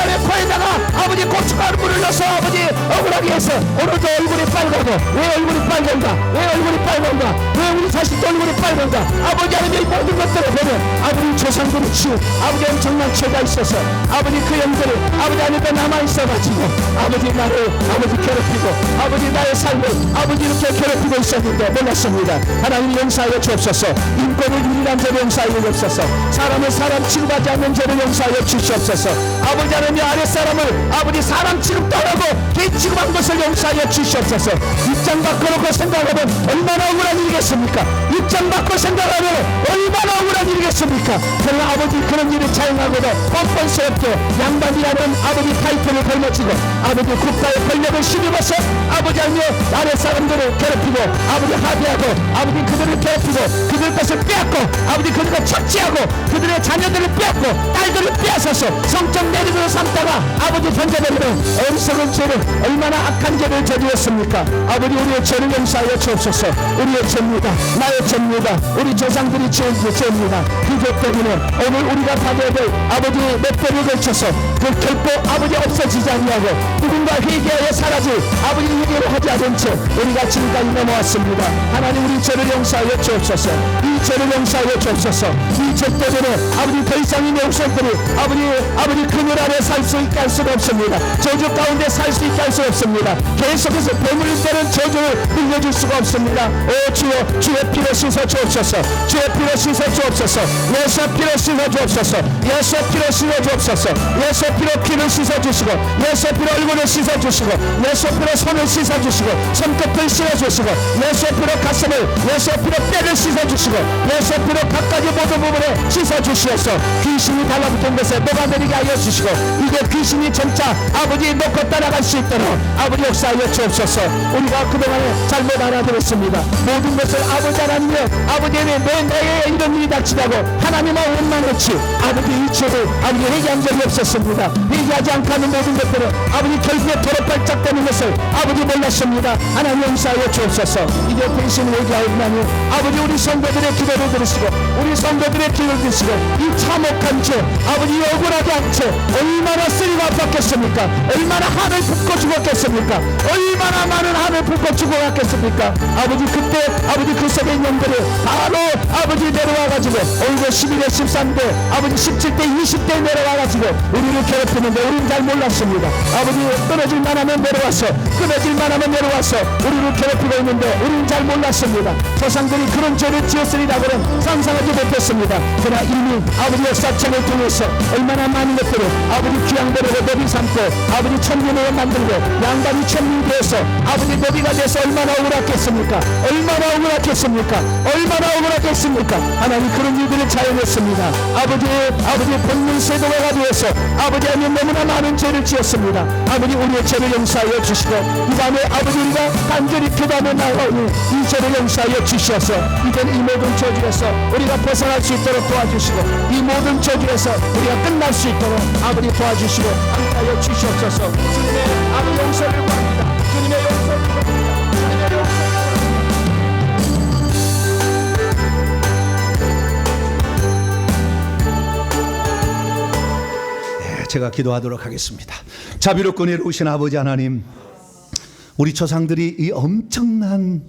안에 코에다가 아버지 고춧가루 물을 넣어서 아버지 억울하게 해서 오늘도 얼굴이 빨갛고 왜 얼굴이 빨간가? 왜 얼굴이 빨간가? 왜 우리 자식도 얼굴이 빨간가? 아버지 하나님의 모든 것들을 보면 아버지 조상들이 치우 아버지 엄청난 죄가 있어서 아버지 그 영들이 아버지 안에 남아있어가지고 아버지 나를 아버지 괴롭히고 아버지 나의 삶을 아버지 이렇게 괴롭히고 있었는데 몰랐습니다. 하나님 용서하여 주옵소서. 인권을 유일한 죄를 용서하여 주옵소서. 사람을 사람 취급하지 않는 죄를 용서하여 주시옵소서. 아버지 하나님 아랫사람을 아버지 사람 취급도 안 하고 개 취급한 것을 용서하여 주시옵소서. 입장 바꿔놓고 생각하면 얼마나 억울한 일이겠습니까? 입장 바꿔 생각하면 얼마나 억울한 일이겠습니까? 그러나 아버지 그런 일을 자행하고도 뻔뻔스럽게 양반이라는 아버지 타이틀을 걸머쥐고 아버지 국가의 권력을 힘입어서 아버지 하며 아랫 사람들을 괴롭히고 아버지 합의하고 아버지 그들을 괴롭히고 그들 것을 빼앗고 아버지 그들과 착취하고 그들의 자녀들을 빼앗고 딸들을 빼앗아서 성적 내리로 삼다가 아버지 던져버리는 어리석은 죄를 얼마나 악한 죄를 저지렀습니까? 아버지 우리의 죄를 용서하여 주옵소서. 우리의 죄입니다. 나의 죄입니다. 우리 조상들이 지은 죄입니다. 그 죄 때문에 오늘 우리가 받아야 될 아버지 몇 배를 걸쳐서 그 결코 아버지 없어지지 아니하고 누군가 회개하여 사라질 아버지 회개를 하지 않은 채 우리가 지금까지 넘어왔습니다. 하나님 우리 죄를 용서하여 주옵소서. 이 죄를 용서하여 주옵소서. 이 죄 때문에 아버지 더 이상 이 내후손들이 아버지 그늘 아래 살 수 있게 할 수가 없습니다. 저주 가운데 살 수 있게 할 수 없습니다. 계속해서 배물릴 때는 저주를 늘려줄 수가 없습니다. 오 주여 주의 피로 씻어 주옵소서. 주의 피로 씻어 주옵소서. 예수의 피로 씻어 주옵소서. 예수의 피로 씻어 주옵소서. 예수의 피로 귀를 씻어 주시고 예수의 피로 얼굴을 씻어 주시고 예수의 피로 손을 씻어 주시고 손끝을 씻어 주시고 예수의 피로 가슴을 예수의 피로 뼈를 씻어 주시고 예수의 피로 각가지 모든 부분에 씻어 주시어서 귀신이 달라붙은 것에 녹아내리게 하여 주시고 이게 귀신이 점차 아버지 놓고 따라갈 수 있도록 아버지 역사하여 주옵소서. 우리가 그동안에 잘못 알아들었습니다. 모든 것을 아버지 하나님의 아버지의 내에 이런 일이 닥치다고 하나님을 원망했지 아버지 이 죄를 아버지 회개한 적이 없었습니다. 회개하지 않고 하는 모든 것들은 아버지 결국에 도로 발작되는 것을 아버지 몰랐습니다. 하나님 용서하여 주옵소서. 이제 대신 회개하옵나니 아버지 우리 성도들의 기도를 들으시고 우리 성도들의 기도를 들으시고 이 참혹한 죄 아버지 억울하게 한 죄 얼마나 쓰리가 아팠겠습니까? 얼마나 한을 붓고 죽었겠습니까? 얼마나 많은 한을 붓고 죽어갔겠습니까? 아버지 그때 아버지 그 속에 있는 영들이 바로 아버지 내려와가지고 내려와가지고 올해 11대 13대 아버지 17대 20대 내려와가지고 우리를 괴롭히는데 우리는 잘 몰랐습니다. 아버지 끊어질 만하면 내려와서 끊어질 만하면 내려와서 우리를 괴롭히고 있는데 우리는 잘 몰랐습니다. 조상들이 그런 죄를 지었으리라고는 상상하지 못했습니다. 그러나 이미 아버지 역사책을 통해서 얼마나 많은 것들을 아버지 귀양대로 너비 삼고 아버지 천민으로 만들고 양반이 천민이 되어서 아버지 너비가 돼서 얼마나 억울했겠습니까? 얼마나 억울했겠습니까? 얼마나 억울했겠습니까? 하나님 그런 일들을 자연했습니다. 아버지 본능 세도가 되어서 아버지 하나님 너무나 많은 죄를 지었습니다. 아버지 우리의 죄를 용서하여 주시고 이 밤에 아버지 우리가 간절히 기도하며 나아오니 이 죄를 용서하여 주시어서 이제는 이 모든 저주에서 우리가 벗어날 수 있도록 도와주시고 이 모든 저주에서 우리가 끝날 수 있도록 아버지 도와주시고 함께하여 주시옵소서. 주님의 아버지 용서를 구합니다. 주님의 용서를 구합니다. 주님의 용서를 구합니다. 제가 기도하도록 하겠습니다. 자비롭고 은혜로우신 아버지 하나님, 우리 조상들이 이 엄청난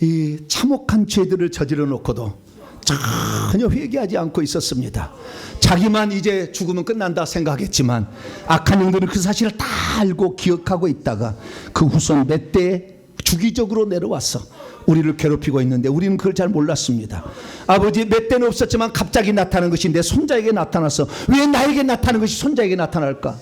이 참혹한 죄들을 저질러 놓고도 전혀 회개하지 않고 있었습니다. 자기만 이제 죽으면 끝난다 생각했지만 악한 영들은 그 사실을 다 알고 기억하고 있다가 그 후손 몇 대에 주기적으로 내려왔어 우리를 괴롭히고 있는데 우리는 그걸 잘 몰랐습니다. 아버지 몇 대는 없었지만 갑자기 나타난 것이 내 손자에게 나타나서 왜 나에게 나타나는 것이 손자에게 나타날까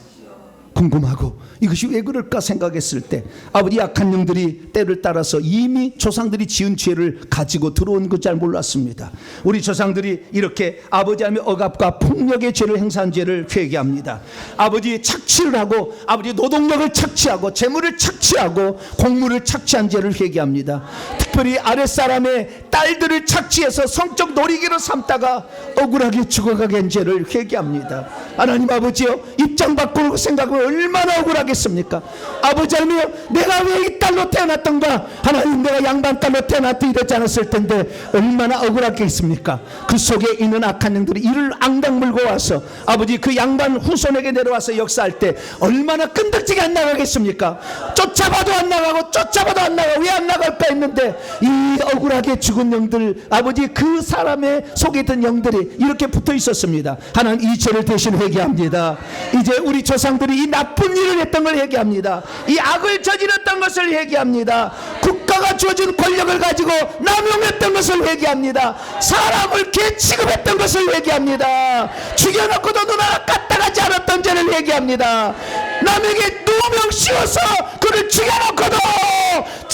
궁금하고 이것이 왜 그럴까 생각했을 때 아버지 악한 영들이 때를 따라서 이미 조상들이 지은 죄를 가지고 들어온 것 잘 몰랐습니다. 우리 조상들이 이렇게 아버지 하나님의 억압과 폭력의 죄를 행사한 죄를 회개합니다. 아버지 착취를 하고 아버지 노동력을 착취하고 재물을 착취하고 공물을 착취한 죄를 회개합니다. 특별히 아랫사람의 딸들을 착취해서 성적 놀이기로 삼다가 억울하게 죽어가게 한 죄를 회개합니다. 하나님 아버지여 입장 바꾸고 생각하면 얼마나 억울하겠습니까? 아버지 하나님이여 내가 왜 이 딸로 태어났던가 하나님 내가 양반 딸로 태어났다 이러지 않았을 텐데 얼마나 억울하겠습니까? 그 속에 있는 악한 영들이 이를 앙당 물고 와서 아버지 그 양반 후손에게 내려와서 역사할 때 얼마나 끈덕지게 안 나가겠습니까? 쫓아봐도 안 나가고 쫓아봐도 안 나가 왜 안 나갈까 했는데 이 억울하게 죽은 영들 아버지 그 사람의 속에 있던 영들이 이렇게 붙어 있었습니다. 하나님 이 죄를 대신 회개합니다. 이제 우리 조상들이 이 나쁜 일을 했던 걸 회개합니다. 이 악을 저질렀던 것을 회개합니다. 국가가 주어진 권력을 가지고 남용했던 것을 회개합니다. 사람을 개 취급했던 것을 회개합니다. 죽여놓고도 눈 하나 까딱하지 않았던 죄를 회개합니다. 남에게 누명 씌워서 그를 죽여놓고도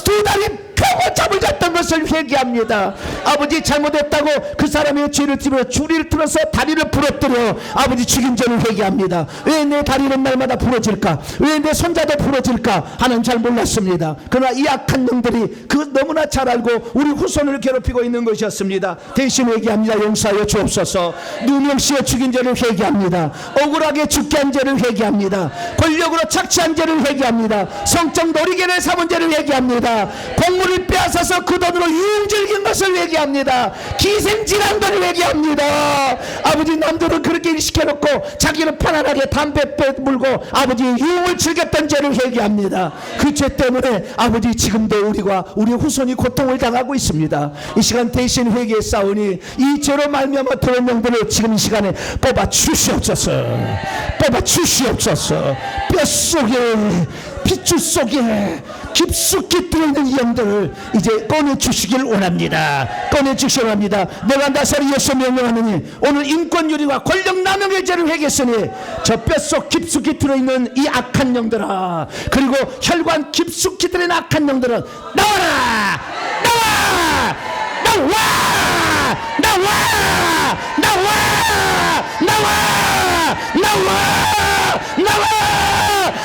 두 다리 펴고 잠을 잤던 것을 회개합니다. 아버지 잘못했다고 그 사람의 죄를 들어 줄을 틀어서 다리를 부러뜨려 아버지 죽인 죄를 회개합니다. 왜 내 다리는 날마다 부러질까? 왜 내 손자도 부러질까? 하나님 잘 몰랐습니다. 그러나 이 악한 놈들이 그 너무나 잘 알고 우리 후손을 괴롭히고 있는 것이었습니다. 대신 회개합니다. 용서하여 주옵소서. 누명씌워 죽인 죄를 회개합니다. 억울하게 죽게 한 죄를 회개합니다. 권력으로 착취한 죄를 회개합니다. 성적 놀이개를 삼은 죄를 회개합니다. 공물을 빼앗아서 그 돈으로 유흥 즐긴 것을 회개합니다. 기생질환들을 회개합니다. 아버지 남들은 그렇게 일시켜놓고 자기는 편안하게 담배 물고 아버지 유흥을 즐겼던 죄를 회개합니다. 그 죄 때문에 아버지 지금도 우리와 우리 후손이 고통을 당하고 있습니다. 이 시간 대신 회개했사오니 이 죄로 말미암아 들어온 영들을 지금 이 시간에 뽑아 주시옵소서. 뽑아 주시옵소서. 뼛속에 핏줄 속에 깊숙이 들어있는 이 영들을 이제 꺼내주시길 원합니다. 꺼내주시길 원합니다. 내가 나사로 예수 명령하느니 오늘 인권유리와 권력남용의 죄를 회개했으니 저 뼛속 깊숙이 들어있는 이 악한 영들아 그리고 혈관 깊숙이 들어있는 악한 영들은 나와라! 나와! 나와! 나와! 나와! 나와! 나와! 나와!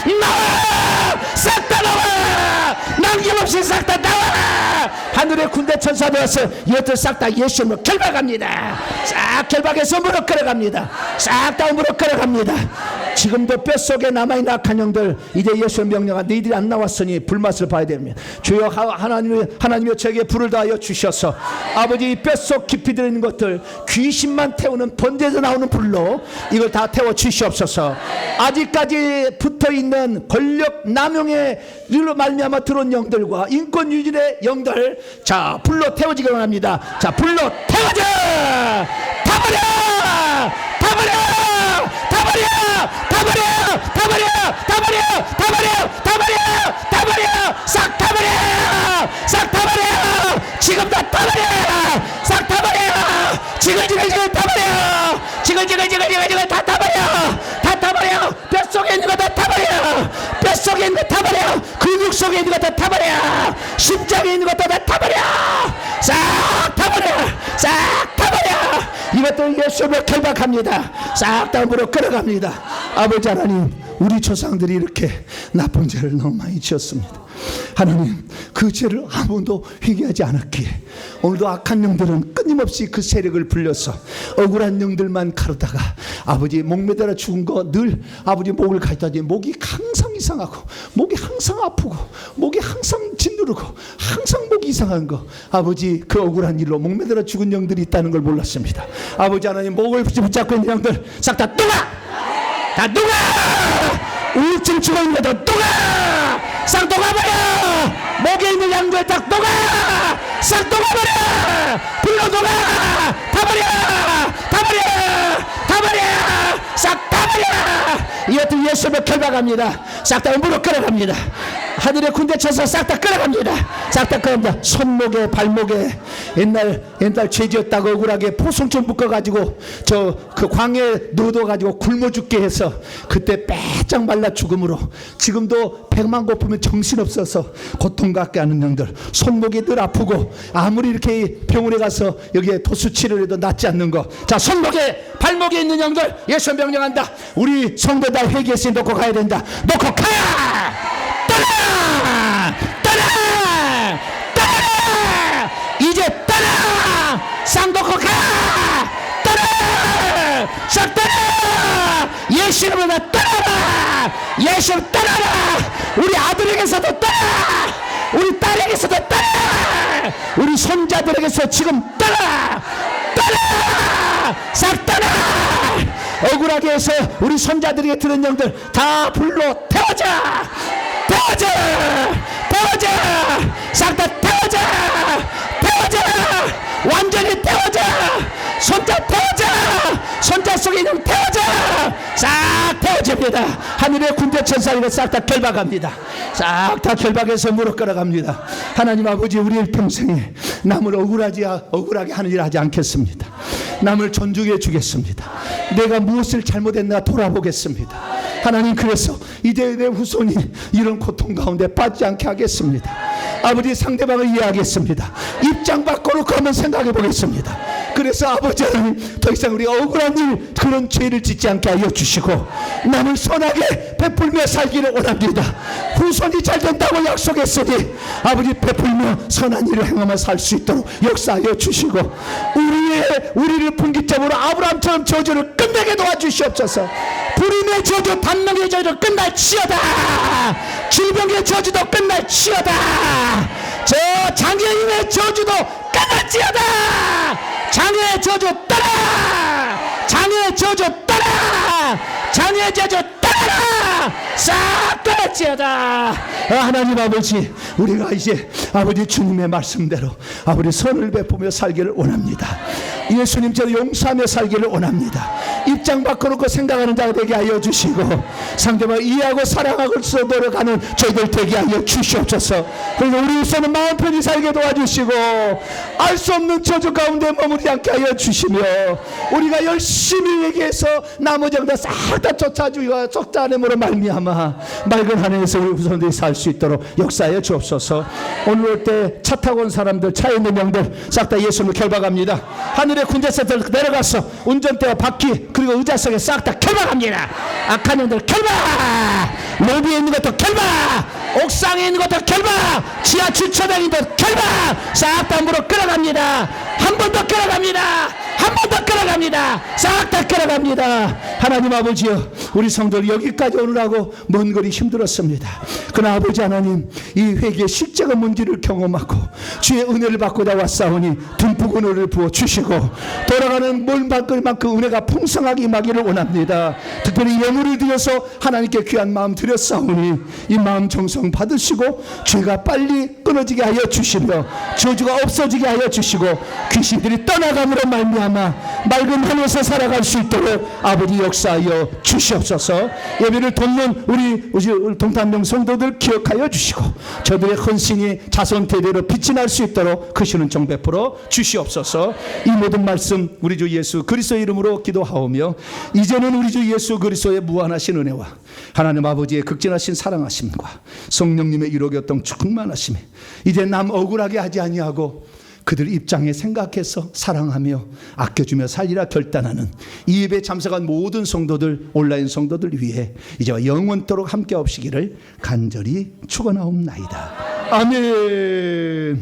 나와! 싹 다 나와! 남김없이 싹 다 나와라! 하늘의 군대 천사들 와서 이것들 싹 다 예수님으로 결박합니다. 싹 결박해서 무릎 끌어갑니다. 싹 다 무릎 끌어갑니다. 지금도 뼛속에 남아있는 악한 영들 이제 예수의 명령아 너희들이 안 나왔으니 불맛을 봐야 됩니다. 주여 하나님여 저에게 불을 다하여 주셔서 아버지 이 뼛속 깊이 들어있는 것들 귀신만 태우는 번제에서 나오는 불로 이걸 다 태워 주시옵소서. 아직까지 붙어있는 권력 남용의 일로 말미암아 들어온 영들과 인권 유진의 영들 자 불로 태워지기 원합니다. 자 불로 태워져 다 버려 다 버려 다 버려 다 버려 다 버려 다 버려 다 버려 다 버려 다 버려 싹 다 버려 싹 다 버려 지금 다 버려 싹 다 버려 지글지글 다 버려 지글지글 다 버려 다 버려 뼛속에 있는 거 다 버려 뼛속에 있는 거 다 버려 근육 속에 있는 거 다 버려 심장에 있는 것도 다 버려 싹 다 버려 싹 다 버려 이것들 예수로 결박합니다. 싹 다 물어 끌어갑니다. 아버지 하나님 우리 조상들이 이렇게 나쁜 죄를 너무 많이 지었습니다. 하나님 그 죄를 아무도 회개하지 않았기에 오늘도 악한 영들은 끊임없이 그 세력을 불려서 억울한 영들만 가르다가 아버지 목매달아 죽은 거 늘 아버지 목을 가리다니 목이 항상 이상하고 목이 항상 아프고 목이 항상 짓누르고 항상 목이 이상한 거 아버지 그 억울한 일로 목매달아 죽은 영들이 있다는 걸 몰랐습니다. 아버지 하나님 목을 붙잡고 있는 영들 싹 다 녹아 다 녹아 우울증 죽어있는 것도 녹아 싹 녹아버려 목에 있는 양들 다 녹아 싹 녹아버려 불로 녹아 다 버려 다 버려 다 버려 싹 다 버려 이것들 예수를 결박합니다. 싹 다 물어 끌어갑니다. 하늘의 군대 쳐서 싹 다 끌어갑니다. 싹 다 끌어갑니다. 손목에 발목에 옛날 죄 지었다고 억울하게 포송줄 묶어가지고 저 그 광야에 넣어둬가지고 굶어 죽게 해서 그때 빼짝 말라 죽음으로 지금도 백만 고프면 정신없어서 고통받게 하는 영들 손목이 늘 아프고 아무리 이렇게 병원에 가서 여기에 도수 치료를 해도 낫지 않는 거 자 손목에 발목에 있는 영들 예수 명령한다. 우리 성도 다 회개했으니 놓고 가야 된다. 놓고 가 떠나 떠나 떠나 이제 떠나 쌍 놓고 가 떠나 싹 떠나 예수 이름으로 떠나라 예수 떠나라 우리 아들에게서도 떠나 우리 딸에게서도 떠나 우리 손자들에게서 지금 떠나 떠나 싹 떠나 억울하게 해서 우리 손자들에게 들은 영들 다 불로 태워져 태워져 태워져 싹 다 태워져 태워져 완전히 태워져 손자 태워져 손자 속에 있는 태워져 싹 태워집니다. 하늘의 군대 천사들이 싹 다 결박합니다. 싹 다 결박해서 무릎 끌어갑니다. 하나님 아버지 우리 일평생에 남을 억울하게 하는 일 하지 않겠습니다. 남을 존중해 주겠습니다. 내가 무엇을 잘못했나 돌아보겠습니다. 하나님 그래서 이제 내 후손이 이런 고통 가운데 빠지지 않게 하겠습니다. 아버지 상대방을 이해하겠습니다. 입장 바꿔놓고 한번 생각해 보겠습니다. 그래서 아버지 하나님 더 이상 우리 억울한 일 그런 죄를 짓지 않게 하여 주시고 남을 선하게 베풀며 살기를 원합니다. 후손이 잘 된다고 약속했으니 아버지 베풀며 선한 일을 행하며 살 수 있도록 역사하여 주시고 우리를 분기점으로 아브라함처럼 저주를 끝내게 도와주시옵소서. 불임의 저주 단명의 저주 끝날지어다. 질병의 저주도 끝날지어다. 저 장애인의 저주도 끝날지어다. 장애의 저주 떠나 장애의 저주 떠나 장애의 저주 떠나 싹 떠날지어다. 하나님 아버지 우리가 이제 아버지 주님의 말씀대로 아버지 선을 베푸며 살기를 원합니다. 예수님처럼 용서하며 살기를 원합니다. 입장 바꿔놓고 생각하는 자가 되게 하여 주시고 상대방을 이해하고 사랑하고 노력하는 저희들 되게 하여 주시옵소서. 그리고 우리 우선은 마음 편히 살게 도와주시고 알 수 없는 저주 가운데 머무르지 않게 하여 주시며 우리가 열심히 얘기해서 나머지 영들 싹 다 쫓아주고 쫓아내므로 말미암아 맑은 하늘에서 우리 후손들이 살 수 있도록 역사하여 주옵소서. 오늘 올 때 차 타고 온 사람들 차에 있는 영들 싹 다 예수님을 결박합니다. 하늘의 군대세들 내려가서 운전대와 바퀴 그리고 의자석에 싹 다 결박합니다. 악한 영들 결박 로비에 있는 것도 결박 옥상에 있는 것도 결박 지하 주차장에 있는 것도 결박 싹 다 물어 끌어갑니다. 한 번 더 끌어갑니다. 한 번 더 끌어갑니다. 싹 다 끌어갑니다. 하나님 아버지여 우리 성도들 여기까지 오느라고 먼 거리 힘들었습니다. 그러나 아버지 하나님, 이 회개의 실제가 뭔지를 경험하고 주의 은혜를 받고자 왔사오니 듬뿍 은혜를 부어주시고 돌아가는 먼 발걸음만큼 은혜가 풍성하게 임하기를 원합니다. 특별히 예물을 드려서 하나님께 귀한 마음 드렸사오니 이 마음 정성 받으시고 죄가 빨리 끊어지게 하여 주시며 저주가 없어지게 하여 주시고 귀신들이 떠나감으로 말미암아 맑은 하늘에서 살아갈 수 있도록 아버지 역사하여 주시옵소서. 예배를 돕는 우리 동탄명 성도들 기억하여 주시고 저들의 헌신이 자손 대대로 빛이 날 수 있도록 크시는 정 베풀어 주시옵소서. 이 모든 말씀 우리 주 예수 그리스도의 이름으로 기도하오며 이제는 우리 주 예수 그리스도의 무한하신 은혜와 하나님 아버지의 극진하신 사랑하심과 성령님의 이루어졌던 충만하심이 이제 남 억울하게 하지 아니하고 그들 입장에 생각해서 사랑하며 아껴주며 살리라 결단하는 이 예배에 참석한 모든 성도들, 온라인 성도들 위해 이제와 영원토록 함께 없시기를 간절히 축원하옵나이다. 아멘.